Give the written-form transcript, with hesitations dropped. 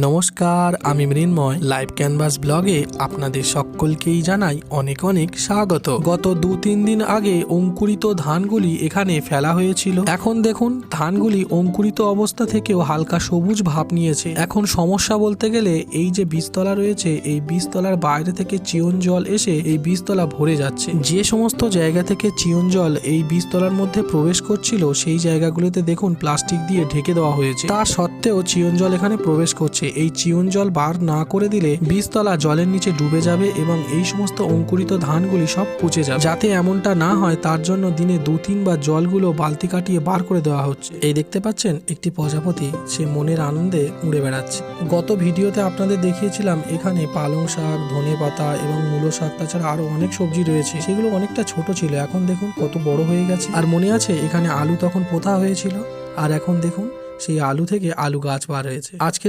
নমস্কার, আমি মৃন্ময় live canvas ব্লগে আপনাদের সকলকেই জানাই অনেক অনেক স্বাগত। গত 2-3 দিন আগে অঙ্কুরিত ধানগুলি এখানে ফেলা হয়েছিল। এখন দেখুন ধানগুলি অঙ্কুরিত অবস্থা থেকেও হালকা সবুজ ভাব নিয়েছে। এখন সমস্যা বলতে গেলে এই যে বীজতলা রয়েছে, এই বীজতলার বাইরে থেকে চিয়ন জল এসে এই বীজতলা ভরে যাচ্ছে। যে সমস্ত জায়গা থেকে চিয়ন জল এই বীজতলার মধ্যে প্রবেশ করছিল সেই জায়গাগুলোতে দেখুন প্লাস্টিক দিয়ে ঢেকে দেওয়া হয়েছে। তা সত্ত্বেও চিয়ন জল এখানে প্রবেশ করছে। এই চিয়ন জল বার না করে দিলে বীজতলা জলের নিচে ডুবে যাবে এবং এই সমস্ত অঙ্কুরিত ধানগুলি সব পচে যাবে। যাতে এমনটা না হয় তার জন্য দিনে 2-3 বার জলগুলো বালতি কাটিয়ে বার করে দেওয়া হচ্ছে। এই দেখতে পাচ্ছেন একটি প্রজাপতি, সে মনের আনন্দে উড়ে বেড়াচ্ছে। গত ভিডিওতে আপনাদের দেখিয়েছিলাম এখানে পালং শাক, ধনে পাতা এবং মূলো শাক, তাছাড়া আরো অনেক সবজি রয়েছে। সেগুলো অনেকটা ছোট ছিল, এখন দেখুন কত বড় হয়ে গেছে। আর মনে আছে এখানে আলু তখন পোঁতা হয়েছিল, আর এখন দেখুন সেই আলু থেকে আলু গাছ বার হয়েছে। আজকের